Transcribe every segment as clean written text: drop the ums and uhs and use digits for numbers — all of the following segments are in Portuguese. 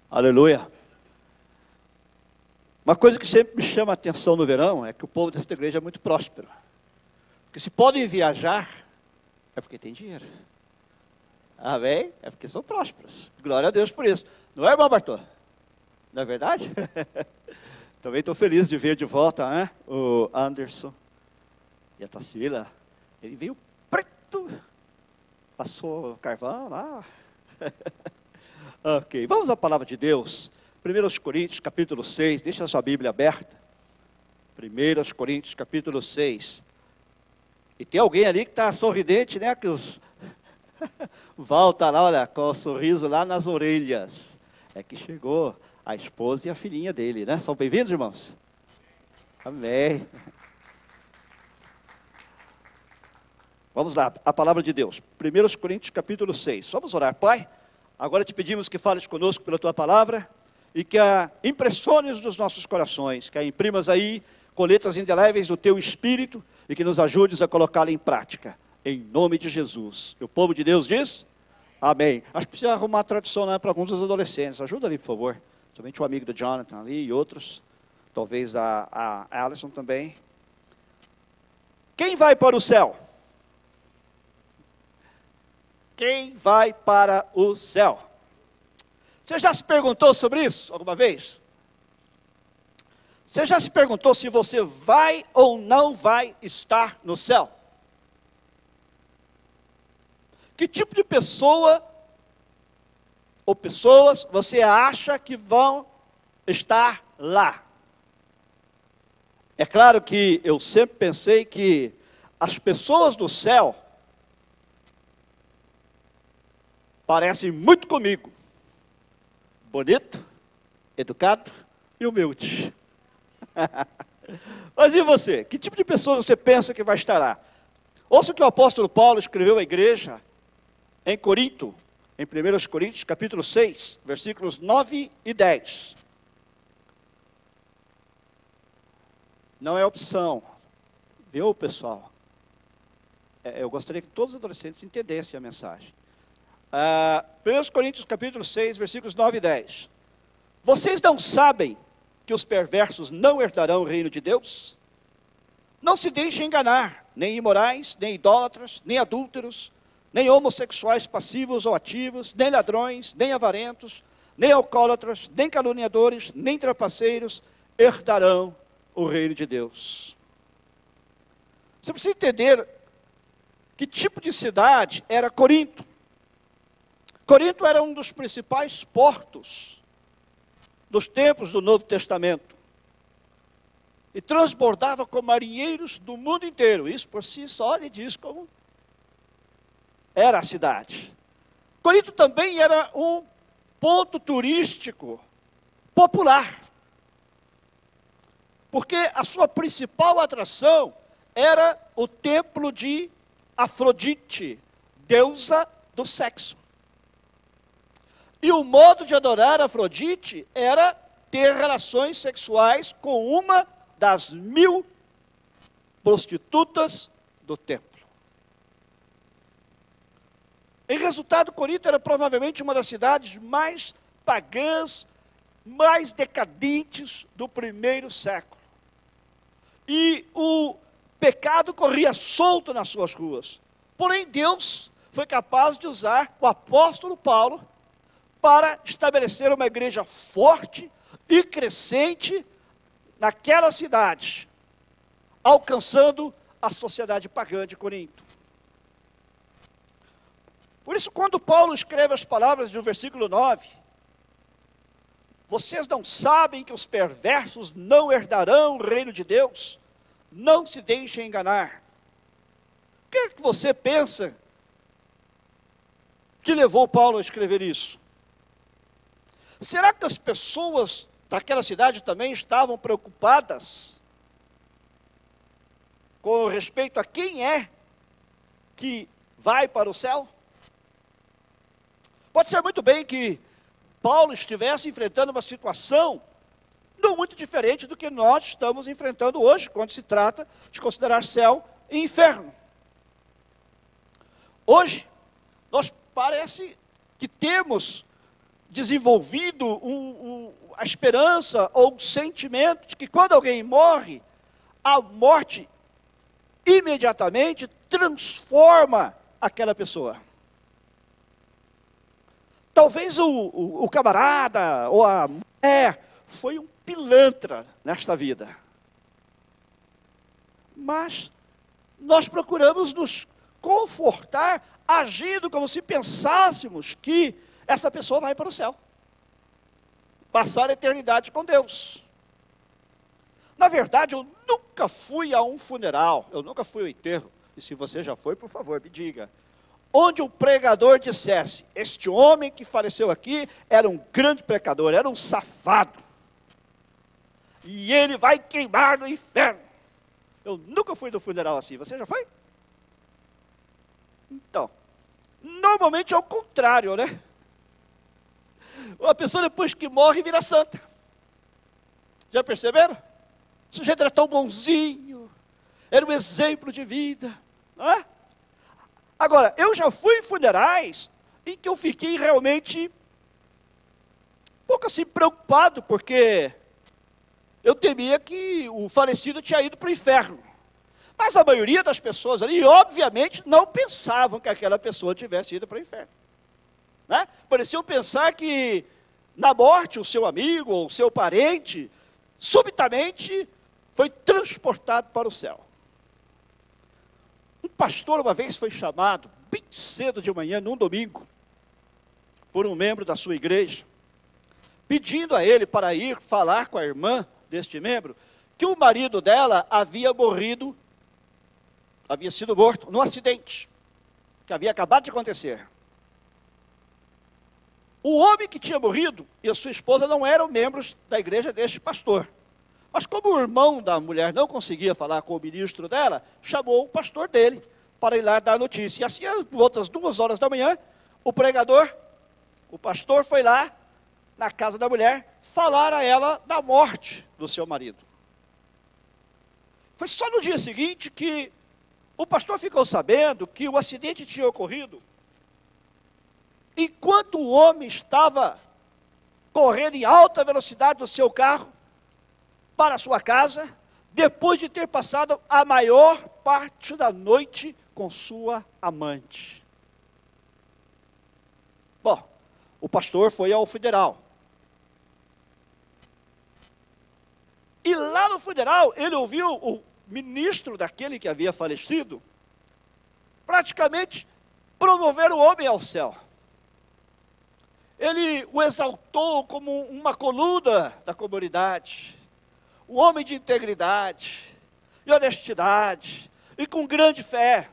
Aleluia. Uma coisa que sempre me chama a atenção no verão é que o povo desta igreja é muito próspero. Porque se podem viajar, é porque tem dinheiro. Amém? É porque são prósperos. Glória a Deus por isso. Não é, irmão Bartô? Não é verdade? Também estou feliz de ver de volta, né? O Anderson e a Tarsila. Ele veio preto, passou carvão lá. Ok, vamos à palavra de Deus. 1 Coríntios capítulo 6, deixa a sua Bíblia aberta. 1 Coríntios capítulo 6. E tem alguém ali que está sorridente, né? Que os volta lá, olha, com o sorriso lá nas orelhas. É que chegou a esposa e a filhinha dele, né? São bem-vindos, irmãos? Amém. Vamos lá, a palavra de Deus. 1 Coríntios capítulo 6. Vamos orar, Pai. Agora te pedimos que fales conosco pela tua palavra e que a impressiones dos nossos corações, que a imprimas aí com letras indeléveis do teu espírito e que nos ajudes a colocá-la em prática. Em nome de Jesus. E o povo de Deus diz? Amém. Acho que precisa arrumar a tradução, né, para alguns dos adolescentes. Ajuda ali, por favor. Somente o amigo do Jonathan ali e outros. Talvez a Alison também. Quem vai para o céu? Quem vai para o céu? Você já se perguntou sobre isso alguma vez? Você já se perguntou se você vai ou não vai estar no céu? Que tipo de pessoa ou pessoas você acha que vão estar lá? É claro que eu sempre pensei que as pessoas do céu parecem muito comigo. Bonito, educado e humilde. Mas e você? Que tipo de pessoa você pensa que vai estar lá? Ouça o que o apóstolo Paulo escreveu à igreja em Corinto, em 1 Coríntios, capítulo 6, versículos 9 e 10. Não é opção, viu, pessoal? Eu gostaria que todos os adolescentes entendessem a mensagem. 1 Coríntios, capítulo 6, versículos 9 e 10. Vocês não sabem que os perversos não herdarão o reino de Deus? Não se deixem enganar, nem imorais, nem idólatras, nem adúlteros, nem homossexuais passivos ou ativos, nem ladrões, nem avarentos, nem alcoólatras, nem caluniadores, nem trapaceiros herdarão o reino de Deus. Você precisa entender que tipo de cidade era Corinto. Corinto era um dos principais portos dos tempos do Novo Testamento. E transbordava com marinheiros do mundo inteiro. Isso por si só lhe diz como era a cidade. Corinto também era um ponto turístico popular. Porque a sua principal atração era o templo de Afrodite, deusa do sexo. E o modo de adorar Afrodite era ter relações sexuais com uma das 1000 prostitutas do templo. Em resultado, Corinto era provavelmente uma das cidades mais pagãs, mais decadentes do primeiro século. E o pecado corria solto nas suas ruas. Porém, Deus foi capaz de usar o apóstolo Paulo para estabelecer uma igreja forte e crescente naquela cidade, alcançando a sociedade pagã de Corinto. Por isso, quando Paulo escreve as palavras do versículo 9, vocês não sabem que os perversos não herdarão o reino de Deus? Não se deixem enganar. O que é que você pensa que levou Paulo a escrever isso? Será que as pessoas daquela cidade também estavam preocupadas com respeito a quem é que vai para o céu? Pode ser muito bem que Paulo estivesse enfrentando uma situação não muito diferente do que nós estamos enfrentando hoje, quando se trata de considerar céu e inferno. Hoje, nós parece que temos desenvolvido a esperança ou o sentimento de que quando alguém morre, a morte imediatamente transforma aquela pessoa. Talvez o camarada ou a mulher foi um pilantra nesta vida. Mas nós procuramos nos confortar, agindo como se pensássemos que essa pessoa vai para o céu, passar a eternidade com Deus. Na verdade, eu nunca fui a um funeral, eu nunca fui ao enterro, e se você já foi, por favor, me diga, onde o pregador dissesse, este homem que faleceu aqui era um grande pecador, era um safado, e ele vai queimar no inferno. Eu nunca fui do funeral assim, você já foi? Então, normalmente é o contrário, né? Uma pessoa depois que morre vira santa. Já perceberam? O sujeito era tão bonzinho, era um exemplo de vida, não é? Agora, eu já fui em funerais em que eu fiquei realmente um pouco assim preocupado, porque eu temia que o falecido tinha ido para o inferno. Mas a maioria das pessoas ali, obviamente, não pensavam que aquela pessoa tivesse ido para o inferno. Né? Pareciam pensar que na morte o seu amigo ou o seu parente, subitamente, foi transportado para o céu. Um pastor uma vez foi chamado, bem cedo de manhã, num domingo, por um membro da sua igreja, pedindo a ele para ir falar com a irmã deste membro, que o marido dela havia sido morto num acidente, que havia acabado de acontecer. O homem que tinha morrido e a sua esposa não eram membros da igreja deste pastor. Mas como o irmão da mulher não conseguia falar com o ministro dela, chamou o pastor dele para ir lá dar a notícia. E assim, às outras 2 horas da manhã, o pastor foi lá, na casa da mulher, falar a ela da morte do seu marido. Foi só no dia seguinte que o pastor ficou sabendo que o acidente tinha ocorrido enquanto o homem estava correndo em alta velocidade do seu carro para a sua casa, depois de ter passado a maior parte da noite com sua amante. Bom, o pastor foi ao funeral. E lá no funeral, ele ouviu o ministro daquele que havia falecido praticamente promover o homem ao céu. Ele o exaltou como uma coluna da comunidade, um homem de integridade e honestidade, e com grande fé.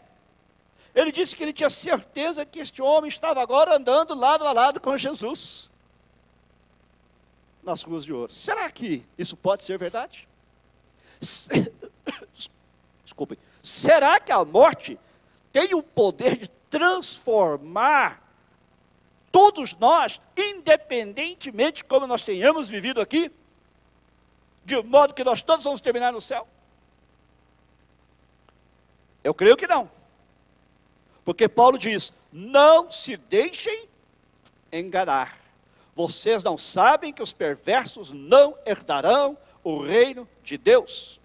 Ele disse que ele tinha certeza que este homem estava agora andando lado a lado com Jesus, nas ruas de ouro. Será que isso pode ser verdade? Desculpem. Será que a morte tem o poder de transformar todos nós, independentemente de como nós tenhamos vivido aqui, de modo que nós todos vamos terminar no céu? Eu creio que não. Porque Paulo diz, não se deixem enganar. Vocês não sabem que os perversos não herdarão o reino de Deus.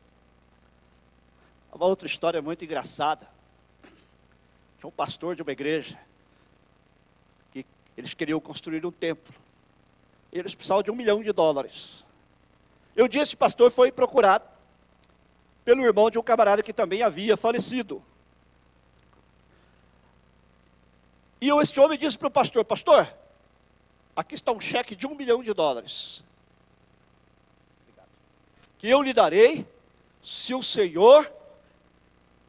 Uma outra história muito engraçada. Tinha um pastor de uma igreja, que eles queriam construir um templo. E eles precisavam de $1 milhão. E um dia esse pastor foi procurado pelo irmão de um camarada que também havia falecido. E este homem disse para o pastor, pastor, aqui está um cheque de $1 milhão, que eu lhe darei, se o Senhor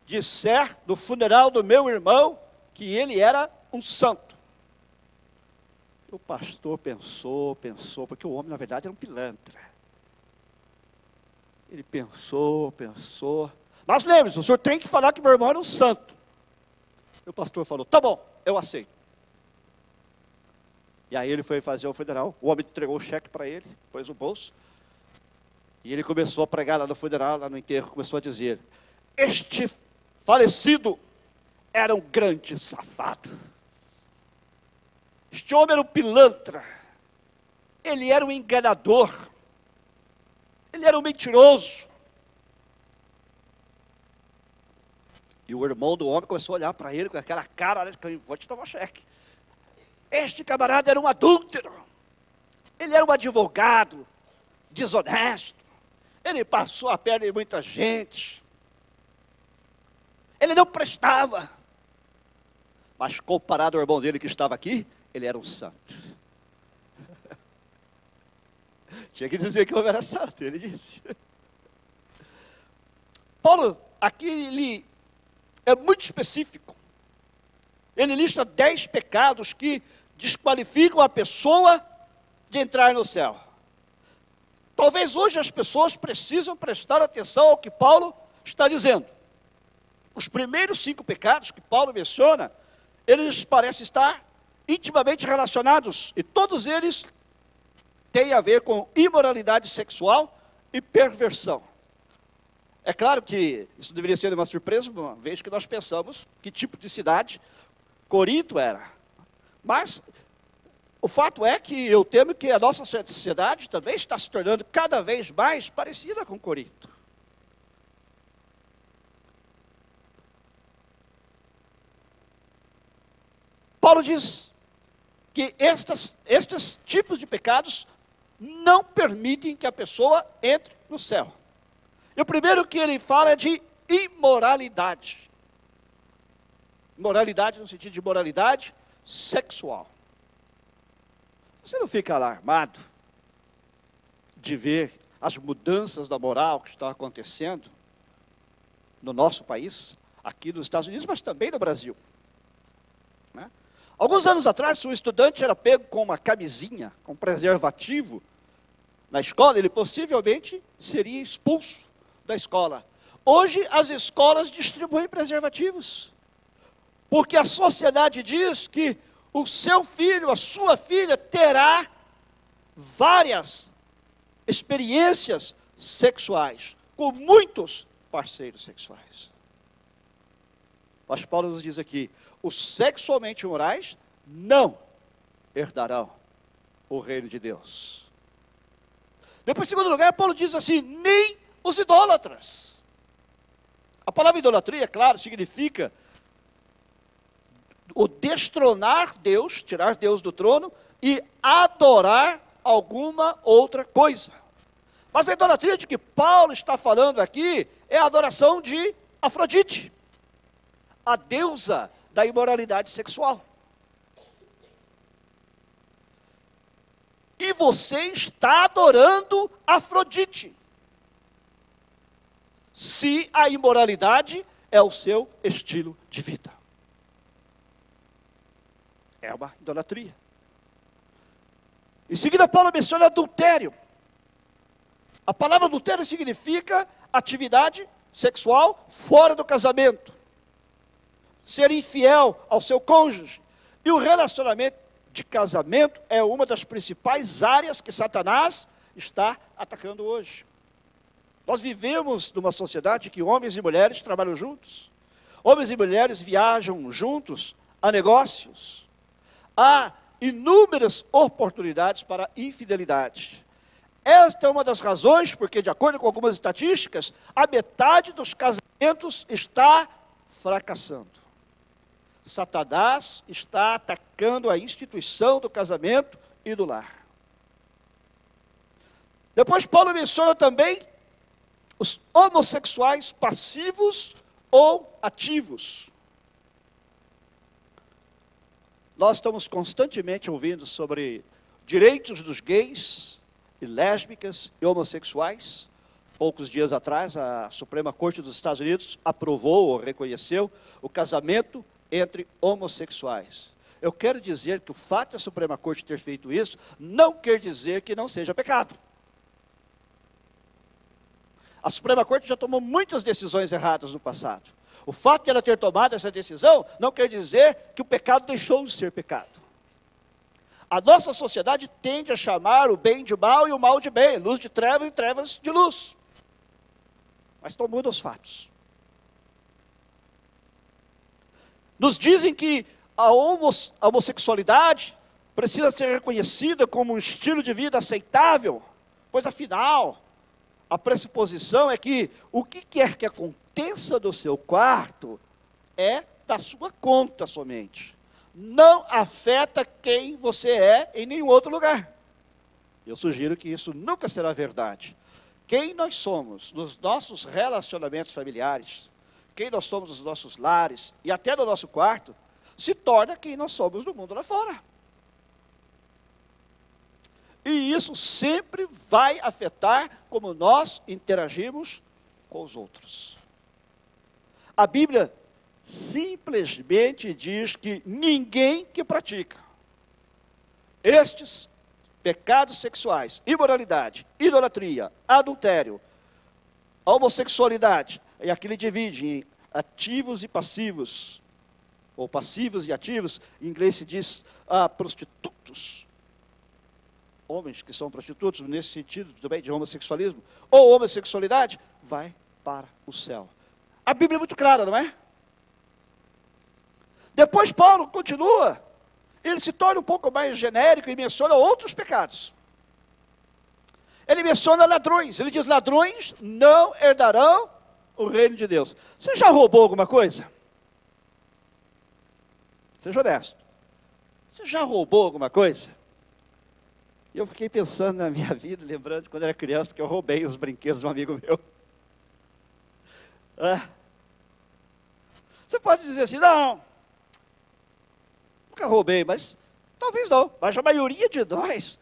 disser no funeral do meu irmão, que ele era um santo. O pastor pensou, porque o homem na verdade era um pilantra. Ele pensou, mas lembre-se, o senhor tem que falar que meu irmão era um santo. E o pastor falou, tá bom, eu aceito. E aí ele foi fazer o funeral, o homem entregou o cheque para ele, pôs no bolso, e ele começou a pregar lá no funeral, lá no enterro, começou a dizer, este falecido era um grande safado. Este homem era um pilantra, ele era um enganador, ele era um mentiroso. E o irmão do homem começou a olhar para ele com aquela cara, olha, vou te tomar cheque. Este camarada era um adúltero, ele era um advogado desonesto, ele passou a perna em muita gente, ele não prestava, mas comparado ao irmão dele que estava aqui, ele era um santo. Tinha que dizer que o homem era santo, ele disse. Paulo, aqui ele é muito específico. Ele lista 10 pecados que desqualificam a pessoa de entrar no céu. Talvez hoje as pessoas precisam prestar atenção ao que Paulo está dizendo. Os primeiros 5 pecados que Paulo menciona, eles parecem estar intimamente relacionados, e todos eles têm a ver com imoralidade sexual e perversão. É claro que isso deveria ser uma surpresa, uma vez que nós pensamos que tipo de cidade Corinto era. Mas o fato é que eu temo que a nossa sociedade também está se tornando cada vez mais parecida com Corinto. Paulo diz que estes tipos de pecados não permitem que a pessoa entre no céu. E o primeiro que ele fala é de imoralidade. Moralidade no sentido de moralidade sexual. Você não fica alarmado de ver as mudanças da moral que estão acontecendo no nosso país, aqui nos Estados Unidos, mas também no Brasil, né? Alguns anos atrás, se um estudante era pego com uma camisinha, com preservativo na escola, ele possivelmente seria expulso da escola. Hoje as escolas distribuem preservativos, porque a sociedade diz que o seu filho, a sua filha terá várias experiências sexuais, com muitos parceiros sexuais. Mas Paulo nos diz aqui, os sexualmente imorais não herdarão o reino de Deus. Depois, em segundo lugar, Paulo diz assim, nem os idólatras. A palavra idolatria, claro, significa o destronar Deus, tirar Deus do trono e adorar alguma outra coisa. Mas a idolatria de que Paulo está falando aqui é a adoração de Afrodite, a deusa da imoralidade sexual. E você está adorando Afrodite, se a imoralidade é o seu estilo de vida. É uma idolatria. Em seguida, Paulo menciona adultério. A palavra adultério significa atividade sexual fora do casamento. Ser infiel ao seu cônjuge. E o relacionamento de casamento é uma das principais áreas que Satanás está atacando hoje. Nós vivemos numa sociedade que homens e mulheres trabalham juntos. Homens e mulheres viajam juntos a negócios. Há inúmeras oportunidades para infidelidade. Esta é uma das razões porque, de acordo com algumas estatísticas, a metade dos casamentos está fracassando. Satanás está atacando a instituição do casamento e do lar. Depois Paulo menciona também os homossexuais passivos ou ativos. Nós estamos constantemente ouvindo sobre direitos dos gays e lésbicas e homossexuais. Poucos dias atrás, a Suprema Corte dos Estados Unidos aprovou ou reconheceu o casamento entre homossexuais. Eu quero dizer que o fato da Suprema Corte ter feito isso não quer dizer que não seja pecado. A Suprema Corte já tomou muitas decisões erradas no passado. O fato de ela ter tomado essa decisão não quer dizer que o pecado deixou de ser pecado. A nossa sociedade tende a chamar o bem de mal e o mal de bem, luz de trevas e trevas de luz. Mas não muda os fatos. Nos dizem que a homossexualidade precisa ser reconhecida como um estilo de vida aceitável, pois afinal, a pressuposição é que o que quer que aconteça no seu quarto é da sua conta somente. Não afeta quem você é em nenhum outro lugar. Eu sugiro que isso nunca será verdade. Quem nós somos nos nossos relacionamentos familiares, quem nós somos nos nossos lares e até no nosso quarto, se torna quem nós somos no mundo lá fora. E isso sempre vai afetar como nós interagimos com os outros. A Bíblia simplesmente diz que ninguém que pratica estes pecados sexuais, imoralidade, idolatria, adultério, homossexualidade, e aqui ele divide em ativos e passivos, ou passivos e ativos, em inglês se diz prostitutos, homens que são prostitutos, nesse sentido também de homossexualismo, ou homossexualidade, vai para o céu. A Bíblia é muito clara, não é? Depois Paulo continua, ele se torna um pouco mais genérico e menciona outros pecados. Ele menciona ladrões, ele diz, ladrões não herdarão o reino de Deus. Você já roubou alguma coisa? Seja honesto. Você já roubou alguma coisa? E eu fiquei pensando na minha vida, lembrando de quando eu era criança, que eu roubei os brinquedos de um amigo meu. Você pode dizer assim, não, nunca roubei, mas talvez não. Mas a maioria de nós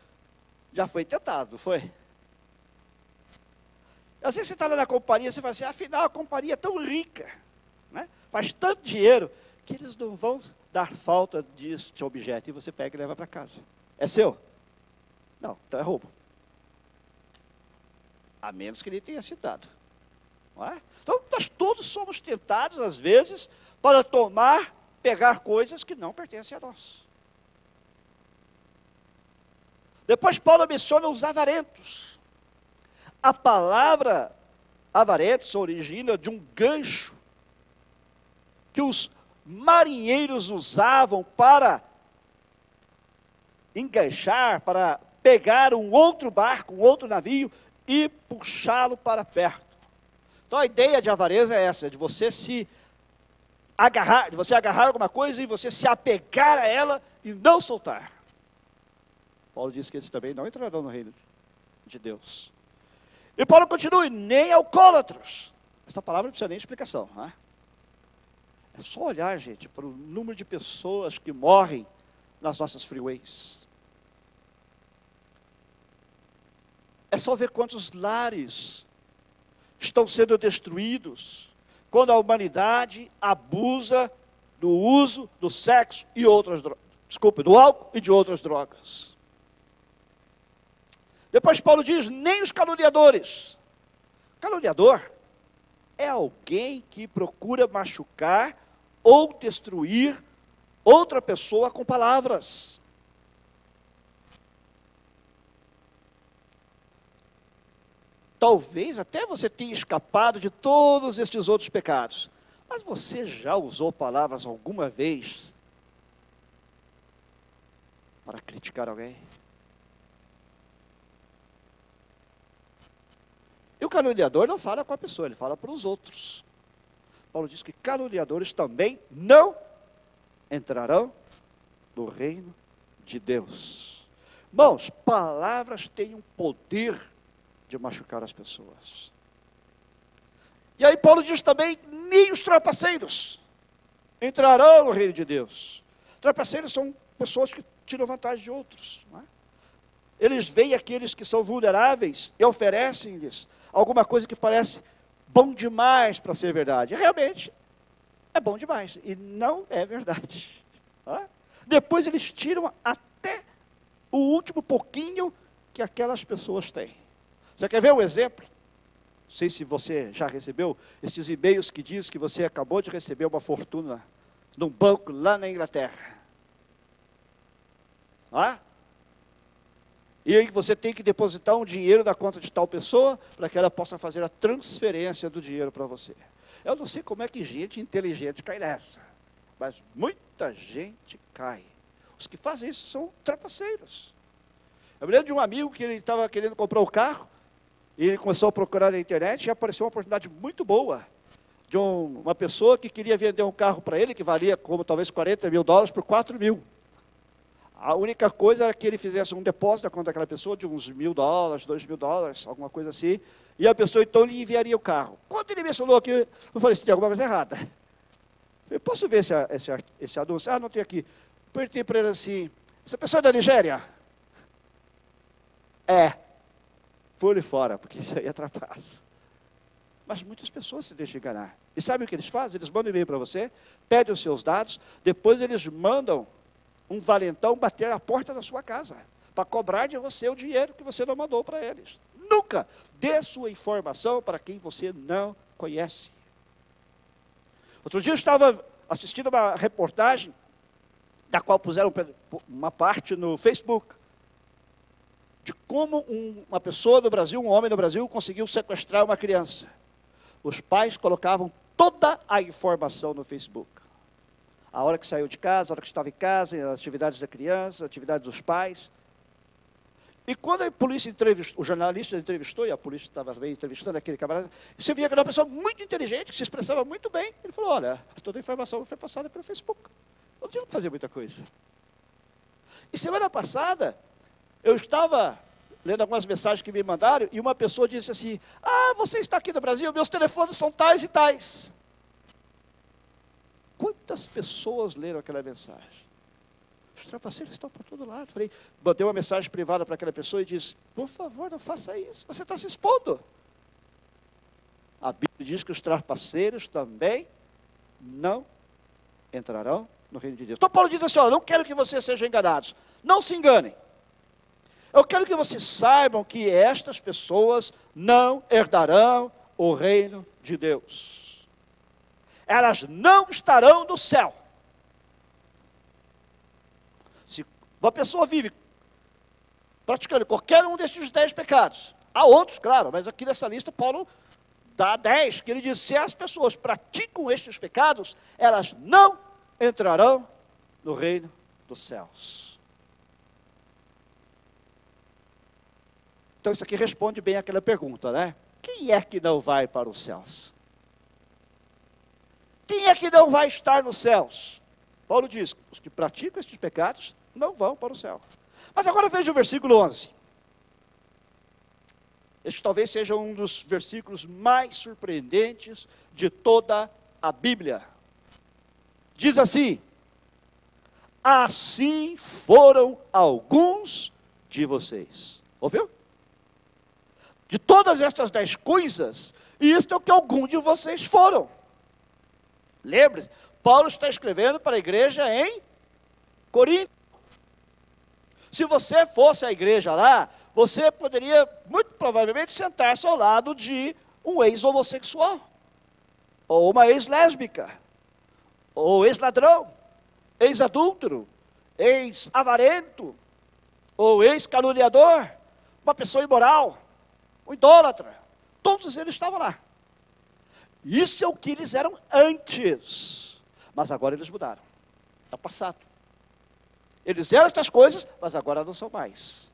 já foi tentado, não foi? Às vezes você está lá na companhia, você fala assim, afinal a companhia é tão rica, né? Faz tanto dinheiro, que eles não vão dar falta deste objeto, e você pega e leva para casa. É seu? Não, então é roubo. A menos que ele tenha sido dado. Não é? Então, nós todos somos tentados, às vezes, para pegar coisas que não pertencem a nós. Depois Paulo menciona os avarentos. A palavra avarentos origina de um gancho que os marinheiros usavam para enganchar, para pegar um outro barco, um outro navio e puxá-lo para perto. Então a ideia de avareza é essa, de você se agarrar, de você agarrar alguma coisa e você se apegar a ela e não soltar. Paulo diz que eles também não entrarão no reino de Deus. E Paulo continua, e nem alcoólatros. Essa palavra não precisa nem de explicação, não é? É só olhar, gente, para o número de pessoas que morrem nas nossas freeways. É só ver quantos lares estão sendo destruídos quando a humanidade abusa do uso do sexo e outras drogas. Desculpe, do álcool e de outras drogas. Depois Paulo diz, nem os caluniadores. Caluniador é alguém que procura machucar ou destruir outra pessoa com palavras. Talvez até você tenha escapado de todos estes outros pecados. Mas você já usou palavras alguma vez para criticar alguém? E o caluniador não fala com a pessoa, ele fala para os outros. Paulo diz que caluniadores também não entrarão no reino de Deus. Irmãos, palavras têm um poder de machucar as pessoas. E aí Paulo diz também, nem os trapaceiros entrarão no reino de Deus. Trapaceiros são pessoas que tiram vantagem de outros. Não é? Eles veem aqueles que são vulneráveis e oferecem-lhes alguma coisa que parece bom demais para ser verdade. E realmente, é bom demais. E não é verdade. Não é? Depois eles tiram até o último pouquinho que aquelas pessoas têm. Você quer ver um exemplo? Não sei se você já recebeu estes e-mails que diz que você acabou de receber uma fortuna num banco lá na Inglaterra. Não é? E aí você tem que depositar um dinheiro na conta de tal pessoa para que ela possa fazer a transferência do dinheiro para você. Eu não sei como é que gente inteligente cai nessa, mas muita gente cai. Os que fazem isso são trapaceiros. Eu me lembro de um amigo que ele estava querendo comprar um carro, e ele começou a procurar na internet, e apareceu uma oportunidade muito boa, de uma pessoa que queria vender um carro para ele, que valia como talvez $40 mil por 4 mil. A única coisa era que ele fizesse um depósito na conta daquela pessoa, de uns $1.000, $2.000, alguma coisa assim, e a pessoa então lhe enviaria o carro. Quando ele mencionou aqui, eu falei, tem alguma coisa errada. Eu falei, posso ver esse anúncio? Ah, não tem aqui. Perguntei para ele assim, essa pessoa é da Nigéria? É. Pule fora, porque isso aí é trapaço. Mas muitas pessoas se deixam enganar. E sabe o que eles fazem? Eles mandam e-mail para você, pedem os seus dados, depois eles mandam um valentão bater a porta da sua casa, para cobrar de você o dinheiro que você não mandou para eles. Nunca dê sua informação para quem você não conhece. Outro dia eu estava assistindo uma reportagem, da qual puseram uma parte no Facebook, de como uma pessoa do Brasil, um homem do Brasil, conseguiu sequestrar uma criança. Os pais colocavam toda a informação no Facebook. A hora que saiu de casa, a hora que estava em casa, as atividades da criança, as atividades dos pais. E quando a polícia entrevistou, o jornalista entrevistou, e a polícia estava bem entrevistando aquele camarada, você via que era uma pessoa muito inteligente, que se expressava muito bem. Ele falou, olha, toda a informação foi passada pelo Facebook. Eu não tive que fazer muita coisa. E semana passada, eu estava lendo algumas mensagens que me mandaram, e uma pessoa disse assim, ah, você está aqui no Brasil, meus telefones são tais e tais. Quantas pessoas leram aquela mensagem? Os trapaceiros estão por todo lado. Falei, mandei uma mensagem privada para aquela pessoa e disse, por favor, não faça isso, você está se expondo. A Bíblia diz que os trapaceiros também não entrarão no reino de Deus. Então Paulo diz assim, olha, não quero que vocês sejam enganados, não se enganem. Eu quero que vocês saibam que estas pessoas não herdarão o reino de Deus. Elas não estarão no céu. Se uma pessoa vive praticando qualquer um desses 10 pecados, há outros, claro, mas aqui nessa lista Paulo dá 10, que ele diz, se as pessoas praticam estes pecados, elas não entrarão no reino dos céus. Então isso aqui responde bem àquela pergunta, né? Quem é que não vai para os céus? Quem é que não vai estar nos céus? Paulo diz, os que praticam estes pecados não vão para o céu. Mas agora veja o versículo 11. Este talvez seja um dos versículos mais surpreendentes de toda a Bíblia. Diz assim, assim foram alguns de vocês. Ouviu? De todas estas 10 coisas, isto é o que alguns de vocês foram. Lembre-se, Paulo está escrevendo para a igreja em Corinto. Se você fosse à igreja lá, você poderia, muito provavelmente, sentar-se ao lado de um ex-homossexual, ou uma ex-lésbica, ou ex-ladrão, ex-adúltero, ex-avarento, ou ex-caluniador, uma pessoa imoral, um idólatra. Todos eles estavam lá. Isso é o que eles eram antes. Mas agora eles mudaram. Está passado. Eles eram estas coisas, mas agora não são mais.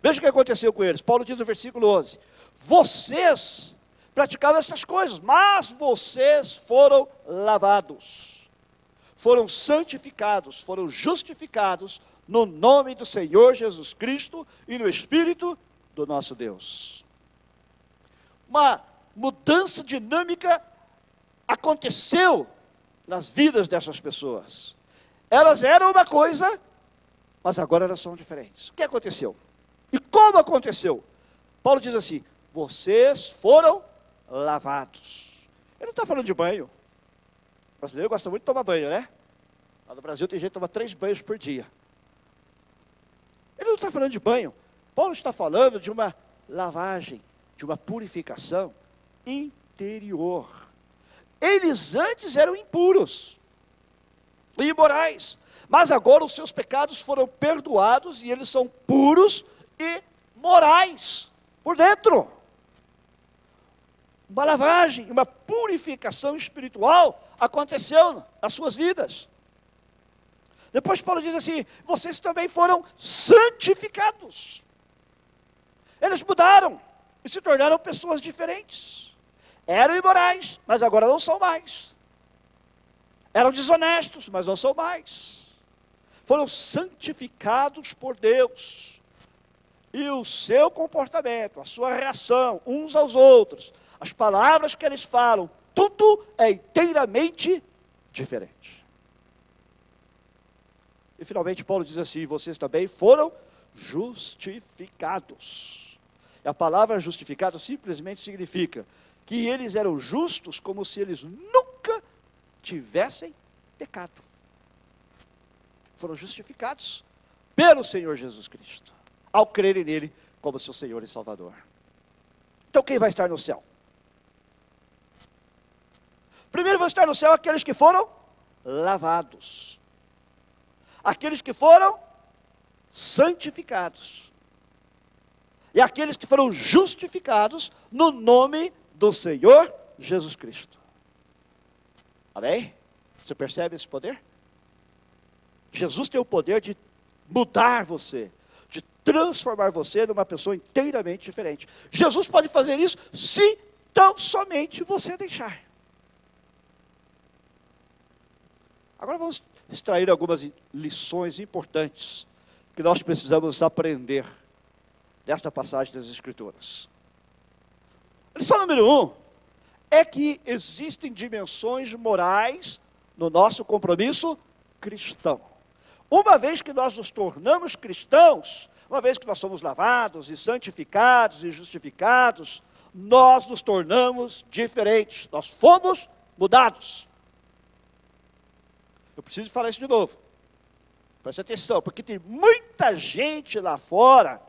Veja o que aconteceu com eles. Paulo diz no versículo 11. Vocês praticavam essas coisas, mas vocês foram lavados. Foram santificados, foram justificados no nome do Senhor Jesus Cristo e no Espírito do nosso Deus. Uma mudança dinâmica aconteceu nas vidas dessas pessoas. Elas eram uma coisa, mas agora elas são diferentes. O que aconteceu? E como aconteceu? Paulo diz assim, vocês foram lavados. Ele não está falando de banho. O brasileiro gosta muito de tomar banho, né? Lá no Brasil tem gente que toma 3 banhos por dia. Ele não está falando de banho. Paulo está falando de uma lavagem, de uma purificação interior. Eles antes eram impuros e imorais, mas agora os seus pecados foram perdoados e eles são puros e morais por dentro. Uma lavagem, uma purificação espiritual aconteceu nas suas vidas. Depois Paulo diz assim, vocês também foram santificados. Eles mudaram e se tornaram pessoas diferentes. Eram imorais, mas agora não são mais. Eram desonestos, mas não são mais. Foram santificados por Deus. E o seu comportamento, a sua reação uns aos outros, as palavras que eles falam, tudo é inteiramente diferente. E finalmente Paulo diz assim, vocês também foram justificados. E a palavra justificado simplesmente significa que eles eram justos como se eles nunca tivessem pecado. Foram justificados pelo Senhor Jesus Cristo, ao crerem nele como seu Senhor e Salvador. Então quem vai estar no céu? Primeiro vão estar no céu aqueles que foram lavados. Aqueles que foram santificados. E aqueles que foram justificados no nome do Senhor Jesus Cristo. Amém? Você percebe esse poder? Jesus tem o poder de mudar você, de transformar você numa pessoa inteiramente diferente. Jesus pode fazer isso se tão somente você deixar. Agora vamos extrair algumas lições importantes que nós precisamos aprender desta passagem das Escrituras. A lição número 1 é que existem dimensões morais no nosso compromisso cristão. Uma vez que nós nos tornamos cristãos, uma vez que nós somos lavados e santificados e justificados, nós nos tornamos diferentes, nós fomos mudados. Eu preciso falar isso de novo. Preste atenção, porque tem muita gente lá fora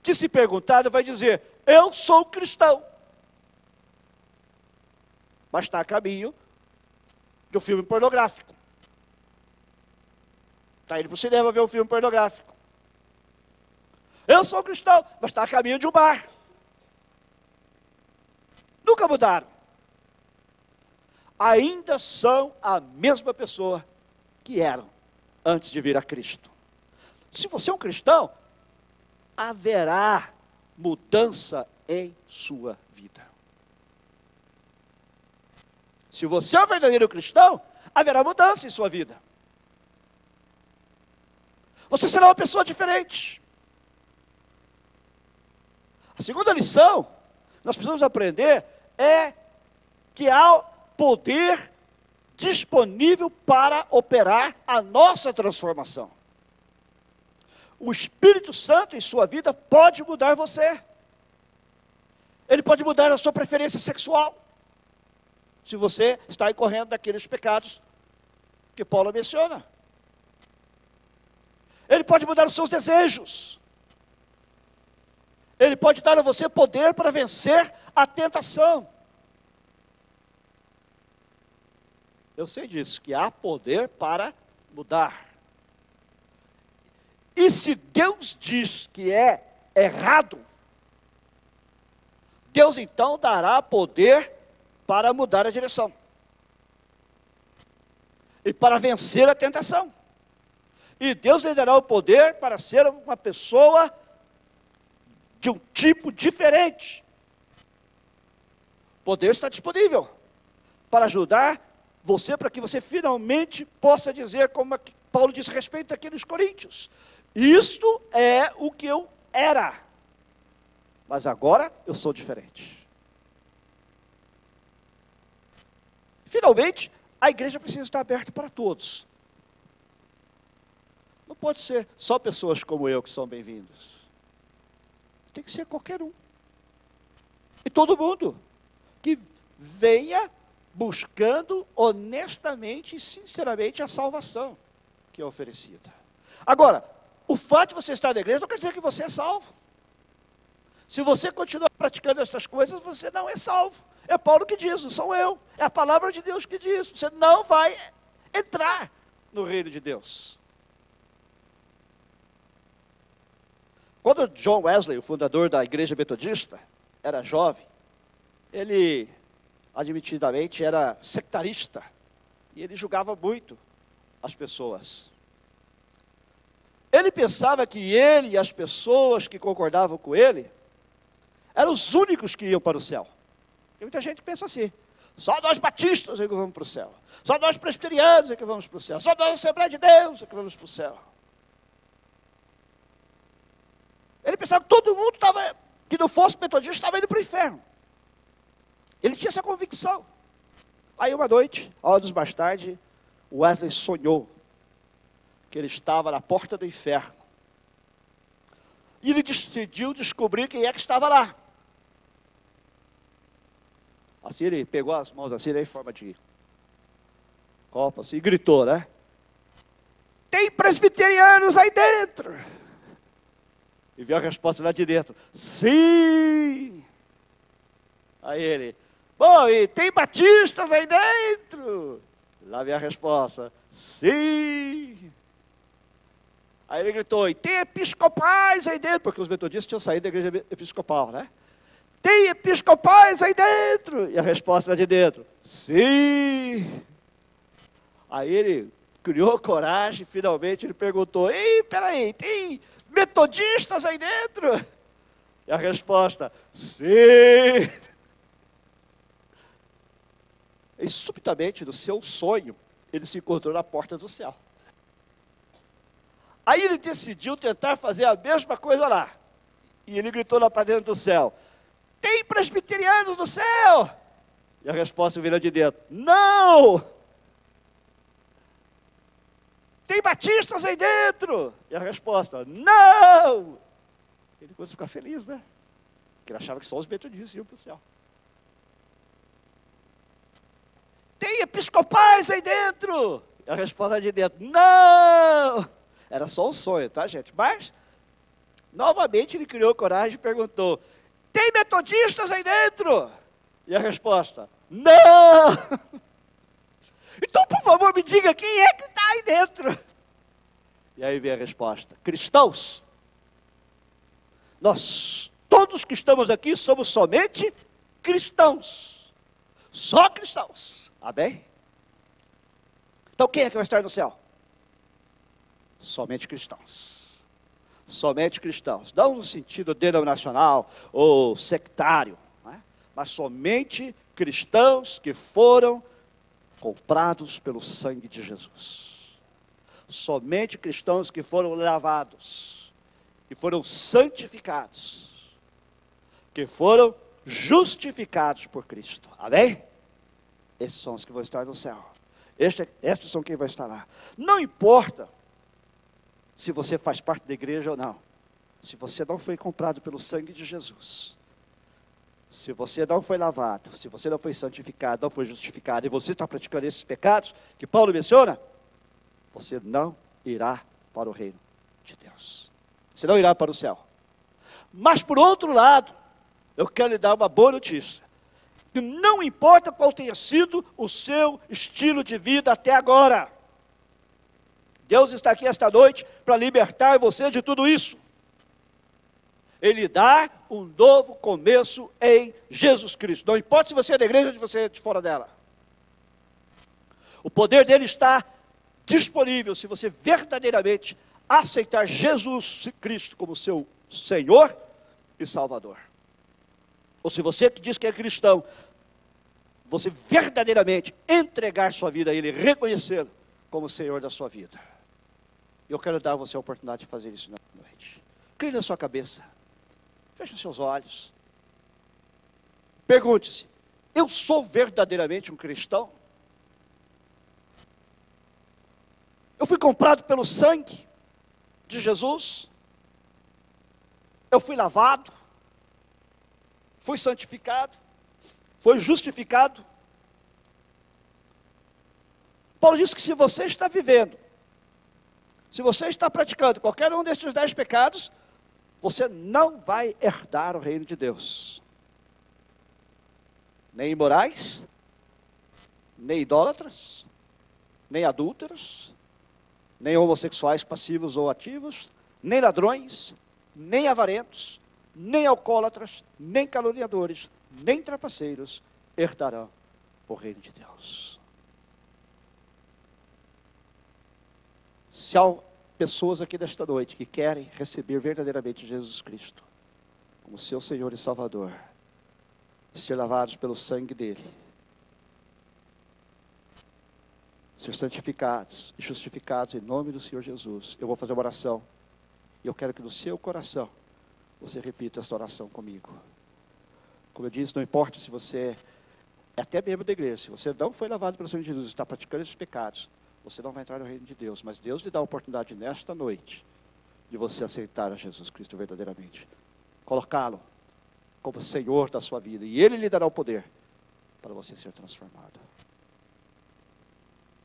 que se perguntar vai dizer, eu sou cristão. Mas está a caminho de um filme pornográfico. Está indo para o cinema ver um filme pornográfico. Eu sou cristão, mas está a caminho de um bar. Nunca mudaram. Ainda são a mesma pessoa que eram antes de vir a Cristo. Se você é um cristão, haverá mudança em sua vida. Se você é um verdadeiro cristão, haverá mudança em sua vida. Você será uma pessoa diferente. A segunda lição, nós precisamos aprender, é que há poder disponível para operar a nossa transformação. O Espírito Santo em sua vida pode mudar você. Ele pode mudar a sua preferência sexual. Se você está incorrendo daqueles pecados que Paulo menciona. Ele pode mudar os seus desejos. Ele pode dar a você poder para vencer a tentação. Eu sei disso, que há poder para mudar. E se Deus diz que é errado, Deus então dará poder para mudar a direção. E para vencer a tentação. E Deus lhe dará o poder para ser uma pessoa de um tipo diferente. O poder está disponível para ajudar você, para que você finalmente possa dizer, como Paulo diz a respeito daqueles coríntios, isto é o que eu era, mas agora eu sou diferente. Finalmente, a igreja precisa estar aberta para todos. Não pode ser só pessoas como eu que são bem-vindas. Tem que ser qualquer um. E todo mundo que venha buscando honestamente e sinceramente a salvação que é oferecida. Agora, o fato de você estar na igreja não quer dizer que você é salvo. Se você continuar praticando essas coisas, você não é salvo. É Paulo que diz, não sou eu. É a palavra de Deus que diz. Você não vai entrar no reino de Deus. Quando John Wesley, o fundador da igreja metodista, era jovem, ele admitidamente era sectarista. E ele julgava muito as pessoas. Ele pensava que ele e as pessoas que concordavam com ele eram os únicos que iam para o céu. Tem muita gente que pensa assim: só nós batistas é que vamos para o céu, só nós presbiterianos é que vamos para o céu, só nós Assembleia de Deus é que vamos para o céu. Ele pensava que todo mundo que não fosse metodista estava indo para o inferno. Ele tinha essa convicção. Aí uma noite, horas mais tarde, Wesley sonhou que ele estava na porta do inferno. E ele decidiu descobrir quem é que estava lá. Assim ele pegou as mãos assim, em forma de copo, assim, e gritou, né? Tem presbiterianos aí dentro. E veio a resposta lá de dentro: sim. Aí ele: bom, e tem batistas aí dentro? Lá veio a resposta: sim. Aí ele gritou: e tem episcopais aí dentro? Porque os metodistas tinham saído da igreja episcopal, né? Tem episcopais aí dentro? E a resposta lá de dentro: sim. Aí ele criou coragem, finalmente ele perguntou: ei, peraí, tem metodistas aí dentro? E a resposta: sim. E subitamente, no seu sonho, ele se encontrou na porta do céu. Aí ele decidiu tentar fazer a mesma coisa lá. E ele gritou lá para dentro do céu: tem presbiterianos no céu? E a resposta veio lá de dentro: não! Tem batistas aí dentro? E a resposta: não! Ele começou a ficar feliz, né? Porque ele achava que só os metodistas iam para o céu. Tem episcopais aí dentro? E a resposta de dentro: não! Era só um sonho, tá, gente? Mas, novamente, ele criou coragem e perguntou: tem metodistas aí dentro? E a resposta: não! Então, por favor, me diga quem é que está aí dentro. E aí vem a resposta: cristãos. Nós, todos que estamos aqui, somos somente cristãos. Só cristãos. Amém? Então, quem é que vai estar no céu? Somente cristãos. Somente cristãos. Não no sentido denominacional ou sectário, né? Mas somente cristãos que foram comprados pelo sangue de Jesus. Somente cristãos que foram lavados, que foram santificados, que foram justificados por Cristo. Amém? Esses são os que vão estar no céu. Estes são quem vai estar lá. Não importa se você faz parte da igreja ou não. Se você não foi comprado pelo sangue de Jesus, se você não foi lavado, se você não foi santificado, não foi justificado, e você está praticando esses pecados que Paulo menciona, você não irá para o reino de Deus. Você não irá para o céu. Mas por outro lado, eu quero lhe dar uma boa notícia. Que não importa qual tenha sido o seu estilo de vida até agora. Deus está aqui esta noite para libertar você de tudo isso. Ele dá um novo começo em Jesus Cristo. Não importa se você é da igreja ou se você é de fora dela. O poder dele está disponível se você verdadeiramente aceitar Jesus Cristo como seu Senhor e Salvador. Ou se você que diz que é cristão, você verdadeiramente entregar sua vida a Ele, reconhecê-lo como Senhor da sua vida. Eu quero dar a você a oportunidade de fazer isso na noite. Crie na sua cabeça. Feche os seus olhos. Pergunte-se: eu sou verdadeiramente um cristão? Eu fui comprado pelo sangue de Jesus? Eu fui lavado? Fui santificado? Foi justificado? Paulo diz que se você está vivendo, se você está praticando qualquer um destes 10 pecados, você não vai herdar o reino de Deus. Nem imorais, nem idólatras, nem adúlteros, nem homossexuais passivos ou ativos, nem ladrões, nem avarentos, nem alcoólatras, nem caluniadores, nem trapaceiros herdarão o reino de Deus. Se há pessoas aqui nesta noite que querem receber verdadeiramente Jesus Cristo como seu Senhor e Salvador, e ser lavados pelo sangue dele, ser santificados e justificados em nome do Senhor Jesus, eu vou fazer uma oração, e eu quero que no seu coração, você repita esta oração comigo. Como eu disse, não importa se você é até membro da igreja, se você não foi lavado pelo sangue de Jesus, está praticando esses pecados, você não vai entrar no reino de Deus, mas Deus lhe dá a oportunidade nesta noite, de você aceitar a Jesus Cristo verdadeiramente, colocá-lo como Senhor da sua vida, e Ele lhe dará o poder para você ser transformado.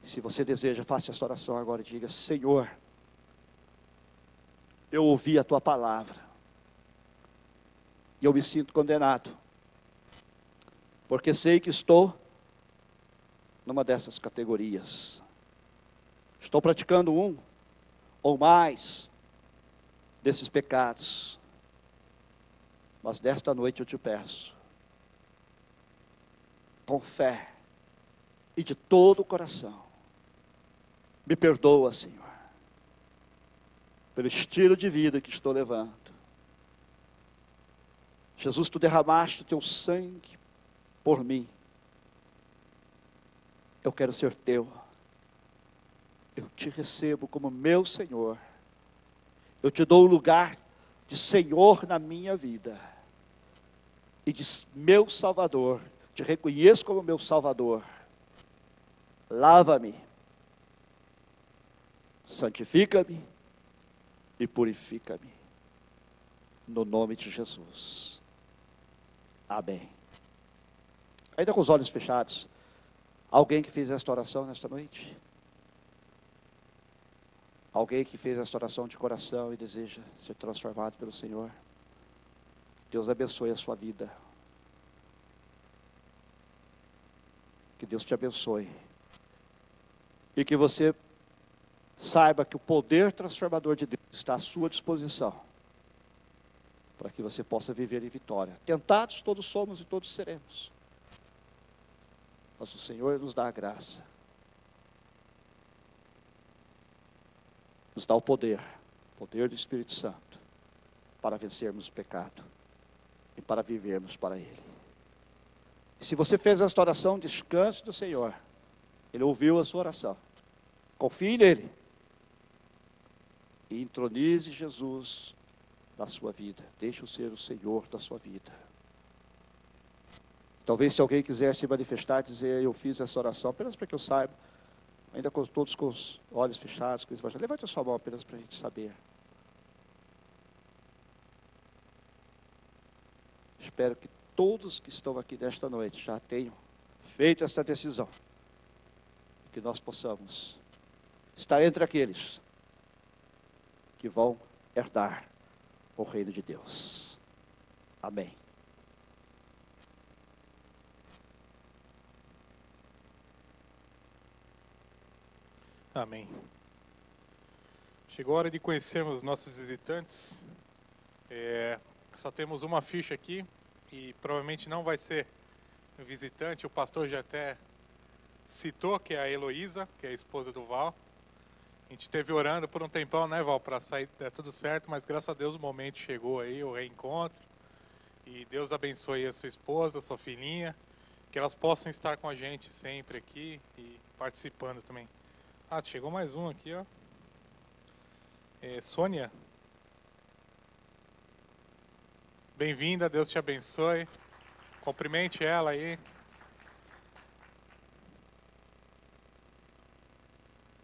Se você deseja, faça essa oração agora e diga: Senhor, eu ouvi a Tua palavra, e eu me sinto condenado, porque sei que estou numa dessas categorias. Estou praticando um ou mais desses pecados. Mas desta noite eu te peço, com fé e de todo o coração, me perdoa, Senhor, pelo estilo de vida que estou levando. Jesus, Tu derramaste o Teu sangue por mim. Eu quero ser Teu. Eu Te recebo como meu Senhor. Eu Te dou o lugar de Senhor na minha vida, e de meu Salvador, Te reconheço como meu Salvador. Lava-me, santifica-me e purifica-me, no nome de Jesus. Amém. Ainda com os olhos fechados, alguém que fez esta oração nesta noite? Alguém que fez esta oração de coração e deseja ser transformado pelo Senhor? Deus abençoe a sua vida. Que Deus te abençoe. E que você saiba que o poder transformador de Deus está à sua disposição, para que você possa viver em vitória. Tentados todos somos e todos seremos, mas o Senhor nos dá a graça, nos dá o poder do Espírito Santo, para vencermos o pecado e para vivermos para Ele. E se você fez esta oração, descanse do Senhor. Ele ouviu a sua oração. Confie nele. E entronize Jesus na sua vida. Deixe-o ser o Senhor da sua vida. Talvez, se alguém quiser se manifestar, dizer: eu fiz essa oração, apenas para que eu saiba, ainda com todos com os olhos fechados, com os evangelhos. Levante a sua mão apenas para a gente saber. Espero que todos que estão aqui nesta noite já tenham feito esta decisão. Que nós possamos estar entre aqueles que vão herdar o reino de Deus. Amém. Amém. Chegou a hora de conhecermos os nossos visitantes. Só temos uma ficha aqui e provavelmente não vai ser visitante. O pastor já até citou que é a Heloísa, que é a esposa do Val. A gente esteve orando por um tempão, né, Val, para sair tudo certo, mas graças a Deus o momento chegou aí, o reencontro. E Deus abençoe a sua esposa, a sua filhinha, que elas possam estar com a gente sempre aqui e participando também. Ah, chegou mais um aqui, ó. Sônia. Bem-vinda, Deus te abençoe. Cumprimente ela aí.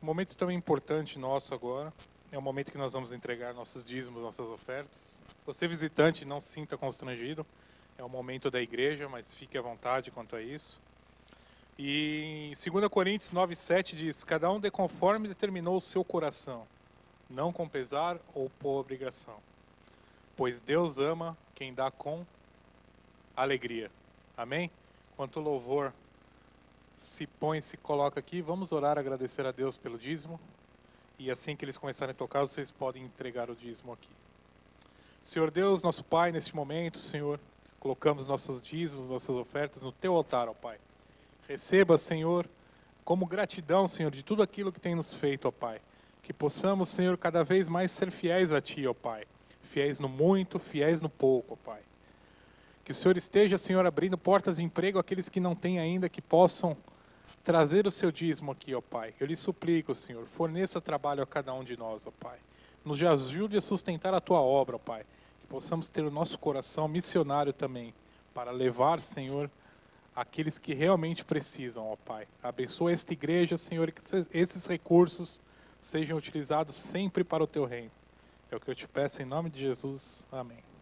Um momento também importante nosso agora. É o momento que nós vamos entregar nossos dízimos, nossas ofertas. Você visitante, não se sinta constrangido. É o momento da igreja, mas fique à vontade quanto a isso. E em 2 Coríntios 9:7 diz: cada um dê conforme determinou o seu coração, não com pesar ou por obrigação, pois Deus ama quem dá com alegria. Amém? Enquanto o louvor se coloca aqui, vamos orar, agradecer a Deus pelo dízimo. E assim que eles começarem a tocar, vocês podem entregar o dízimo aqui. Senhor Deus, nosso Pai, neste momento, Senhor, colocamos nossos dízimos, nossas ofertas no Teu altar, ó Pai. Receba, Senhor, como gratidão, Senhor, de tudo aquilo que tem nos feito, ó Pai. Que possamos, Senhor, cada vez mais ser fiéis a Ti, ó Pai. Fiéis no muito, fiéis no pouco, ó Pai. Que o Senhor esteja, Senhor, abrindo portas de emprego àqueles que não têm ainda, que possam trazer o seu dízimo aqui, ó Pai. Eu lhe suplico, Senhor, forneça trabalho a cada um de nós, ó Pai. Nos ajude a sustentar a Tua obra, ó Pai. Que possamos ter o nosso coração missionário também, para levar, Senhor, aqueles que realmente precisam, ó Pai. Abençoa esta igreja, Senhor, e que esses recursos sejam utilizados sempre para o Teu reino. É o que eu te peço em nome de Jesus. Amém.